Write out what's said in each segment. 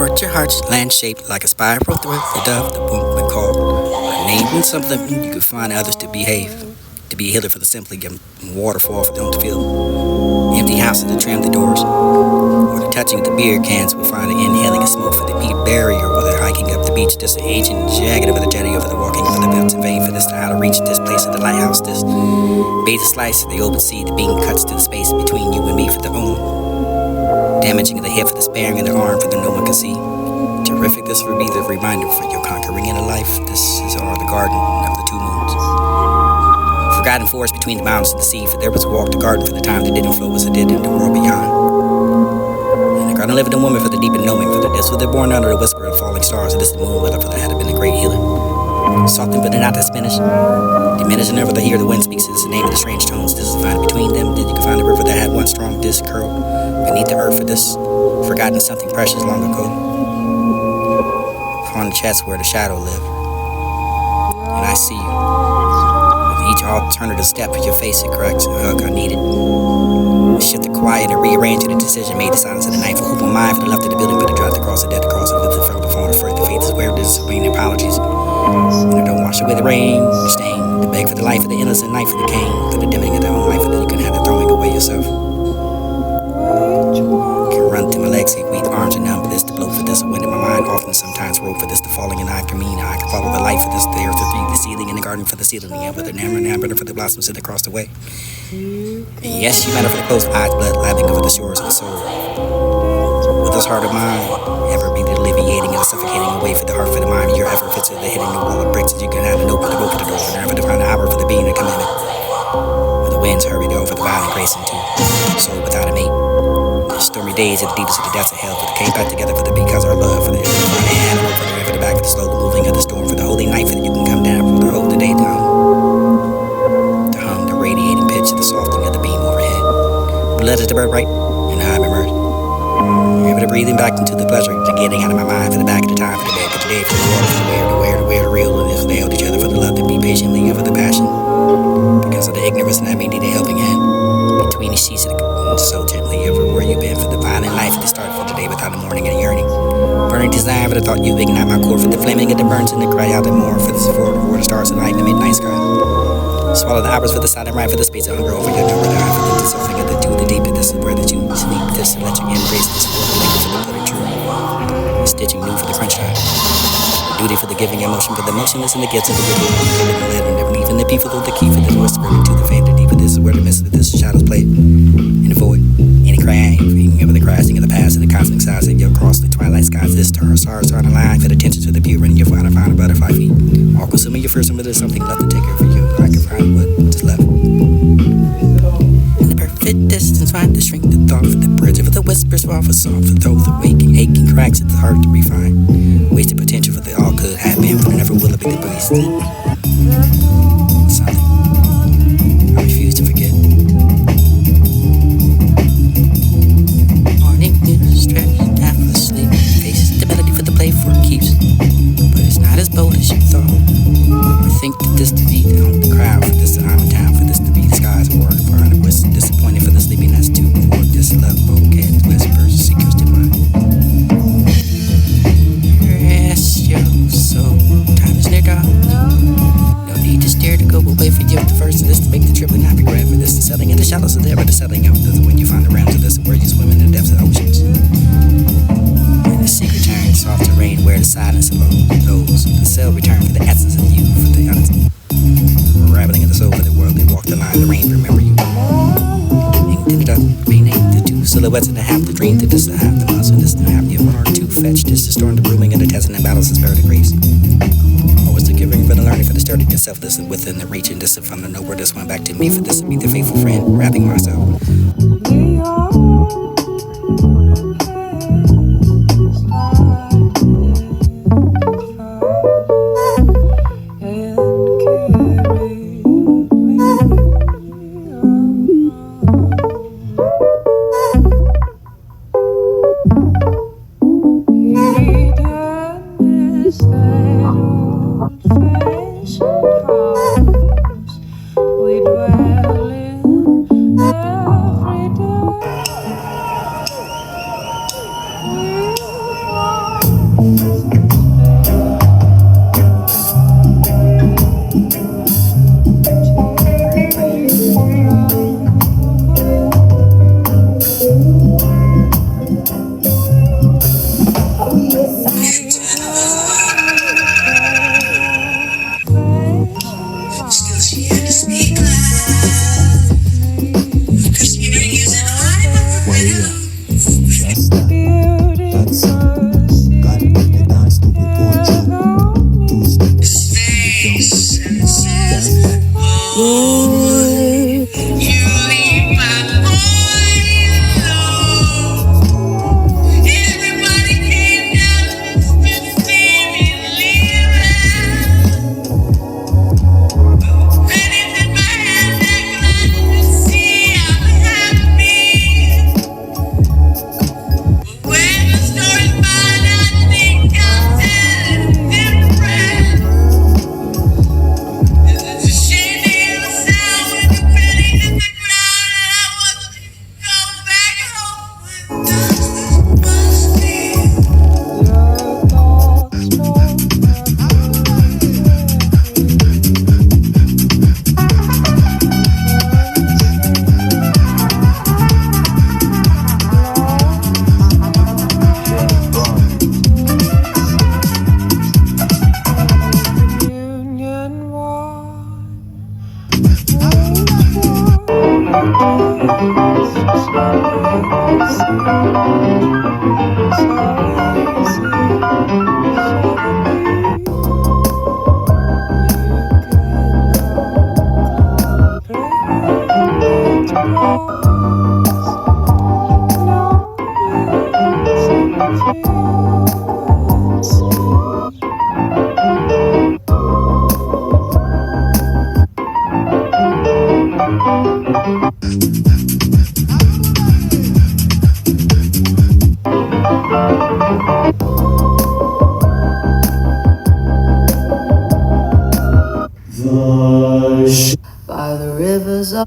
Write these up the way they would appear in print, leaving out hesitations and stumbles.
Heart, your heart's land shaped like a spiral thread. The dove, the boom, the call. A name means something you could find others to behave. To be a healer for the simply, give waterfall for them to feel. Empty houses to trim the doors. Or the touching of the beer cans will find an inhaling of smoke for the peat barrier. Or the hiking up the beach, just an ancient jagged over the jetty, over the walking over the belts in vain for this to how to reach this place of the lighthouse. This bathe the slice of the open sea, the beam cuts to the space between you and me for the own. Damaging of the head for the sparing of the arm for the no one can see. Terrific, this will be the reminder for your conquering inner life. This is all the garden of the two moons. Forgotten forest between the mountains and the sea, for there was a walk the garden for the time that didn't flow as it did in the world beyond. And the garden lived in woman for the deep and knowing, for the this was born under the whisper of falling stars, and this the moon weather for that had been a great healer. Softened but not that's finished. Diminished never to hear the wind speaks, this is the name of the strange tones. This is found between them, then you can find a river that had one strong disc curl beneath the earth for this, forgotten something precious long ago. Upon the chest where the shadow lived. And I see you. With each alternative step of your face, it corrects a hug I needed. Shift the quiet and rearrange the decision, made the silence of the night for hope and mind, for the left of the building, but the drive to cross the death across it, with the felt the phone, afraid the faith is where there's serene apologies. And I don't wash away the rain, the stain, the beg for the life of the innocent night for the cane, for the dimming of their own life, and then you can have the throwing away yourself. Can run through my legs, hate weak arms are numb, but this to blow for this, a wind in my mind, often sometimes rope for this, the falling and I can mean, I can follow the life for this, the earth, the ceiling in the garden for the ceiling, and for the amber for the blossoms that across the way. And yes, she matter for the closed eyes, blood lapping over the shores of the soul. With this heart of mine, ever be the alleviating and the suffocating away for the heart for the mind, your effort fits the hitting the wall of bricks as you can have an open the rope for the door, for never to find the hour for the being and commitment. Where the winds hurried over the violent grace into soul without a mate. The stormy days of the deepest of the depths of hell, for the came back together for the because our love, for the animal, for the river, the back for the slow moving of the storm, for the holy night, for that you can come down, for the hold the daytime. The hum, the radiating pitch, the softening of the beam overhead. Blood is the bird right, and I'm immersed. Able to breathing back into the pleasure, to getting out of my mind for the back of the time, for the bed, for the day, for the water, for the where, the real, and if they held each other for the love, to be patiently, and for the passion. Because of the ignorance, and I may need a helping hand. Between the sheets of the so gently, everywhere you've been, for the violent life, for the start for the day without the morning and yearning. Burning desire for the thought you ignite my core, for the flaming of the burns and the cry out and more, for the stars of the night and the midnight sky. Swallow the hours for the silent ride, for the space of hunger over your number, the eye for the dissolving of the dew, the deep, this is where that you sleep, this electric embrace, this is the liquor for the blood true. Stitching new for the crunch time. Duty for the giving emotion, for the motionless and the gifts of the river, for the lead and never leaving the people through the key for the whisper into the fade, the deep of this is where the mist of this shadows play in the void. Any crying, feeding over the crashing of the past and the cosmic size that you across the twilight skies. This stars are the line for the attention to the pure and your final butterfly feet. All consuming your first, and there's something left to take care of you. I can find what is left. In the perfect distance, find the shrink, the thought for the bridge of the whispers, fall for soft for those the waking, aching cracks. It's hard to refine. Wasted potential for the all could have been, but never will it be the breeze. Something I refuse to forget. Morning news, stretched, half asleep. Faces the melody for the play for it keeps. But it's not as bold as you thought. I think that this to be the crowd, for this time in town, for this to be the skies of work, for I was disappointed for the sleepiness too, for this love bouquet, whispers, secrets divine. Rest your soul, time is near dawn. No need to stare to go away for you. The first of this to make the trip and not regret, for this the setting in the shallows of there, but the setting of this when you find the realms of this where you swim in the depths of oceans. And the secret turns soft to rain where the silence alone goes. The cell return for the essence of you, for the unraveling of the soul for the world. They walk the line, the rain, remember you. Inked in the dust, rename the two silhouettes and the half the dream, that this the half the muscle, and this the half the one or two fetch. This the storm, the brooming, and the testing and battles, the spirit of grace. Always the giving, but the learning for the sturdy yourself. This is within the reach, and this is from the nowhere. This went back to me, for this to be the faithful friend, wrapping myself. We dwell in every day.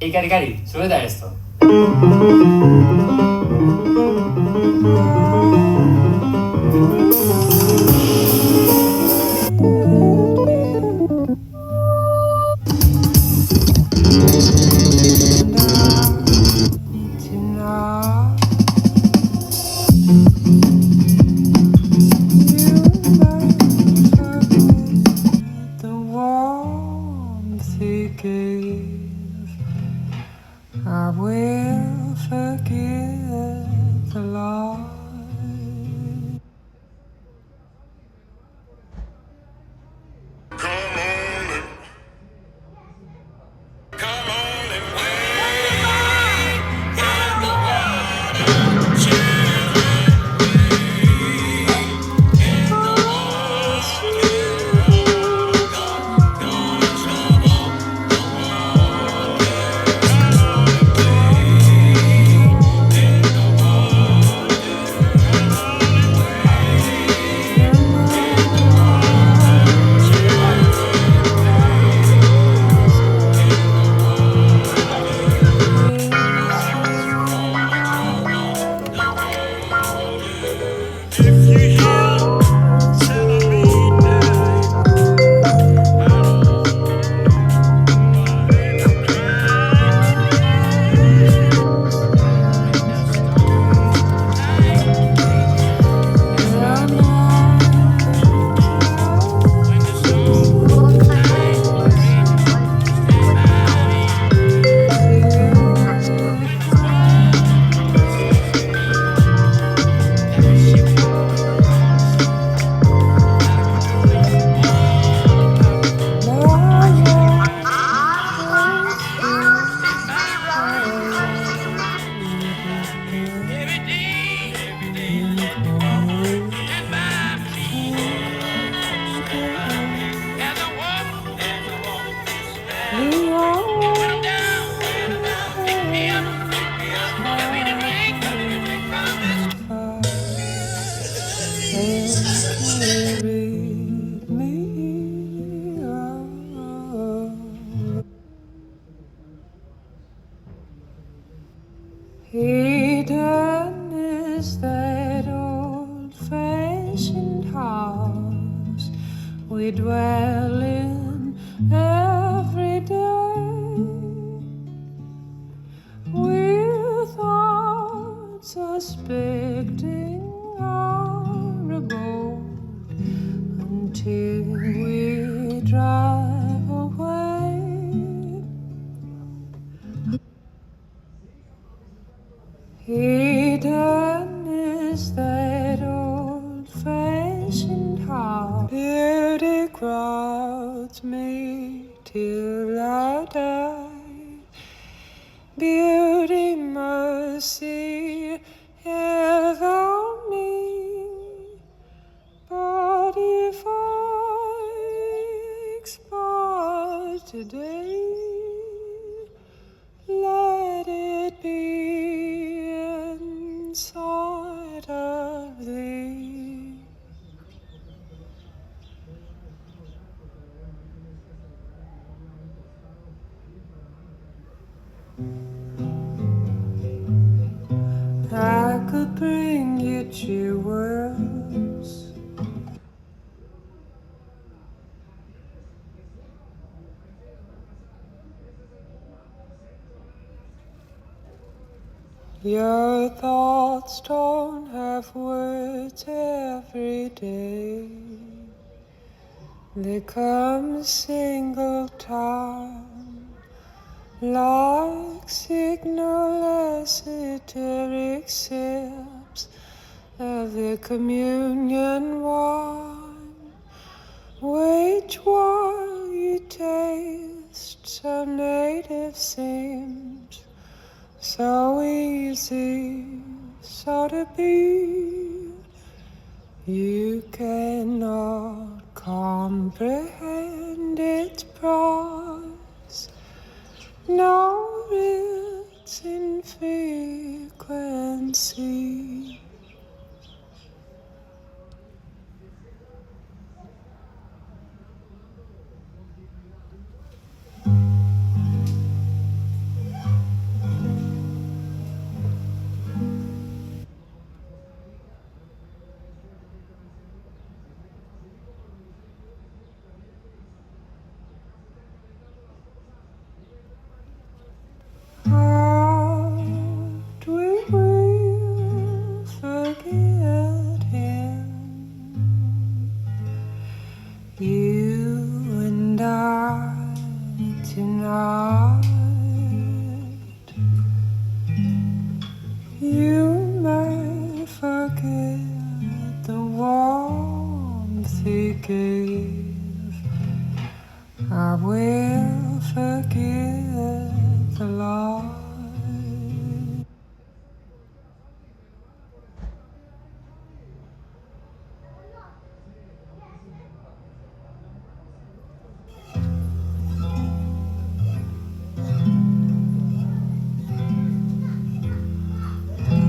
Hey, Cari Cari, súbete a esto. we dwell in every day, without suspecting our abode, until we drive away. Hidden is that old-fashioned heart. Beauty crowds me till I die. Beauty, mercy, ever me. But if I expire today, let it be inside of thee. I could bring you to words, your thoughts don't have words every day. They come a single time, like signal esoteric sips of the communion wine. Wait while you taste, so native seems, so easy, so to be. You cannot comprehend its price, nor its infrequency. But we will forget him, you and I tonight. You may forget the warmth he gave, I will forget the light.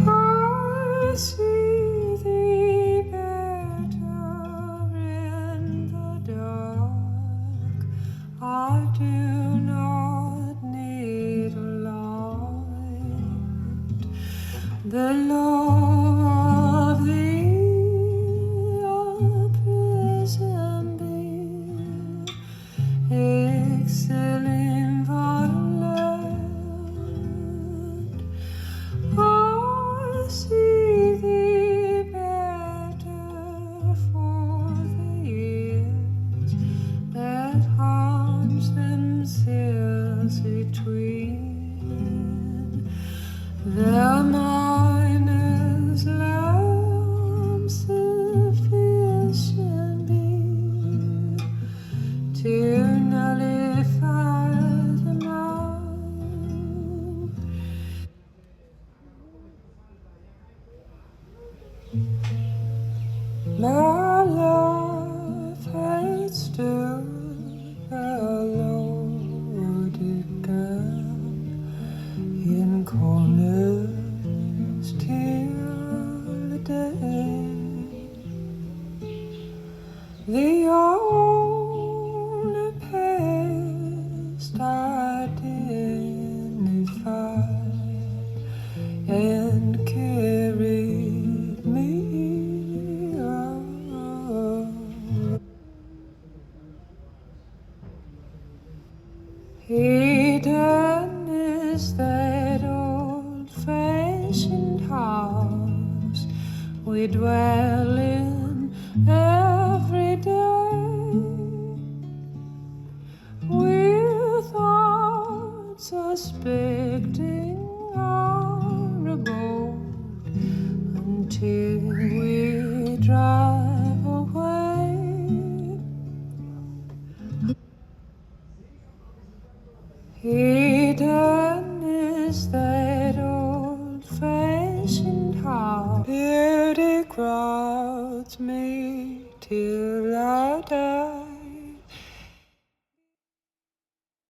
I see thee better in the dark. I do not need a light. The love of thee appears in me, excelling violet. I see thee better for the years that harms themselves between the miner's lamp sufficient be to nullify the mind. My life had stood a loaded gun in corners till the day. The only past identified and carried me on. house. We dwell in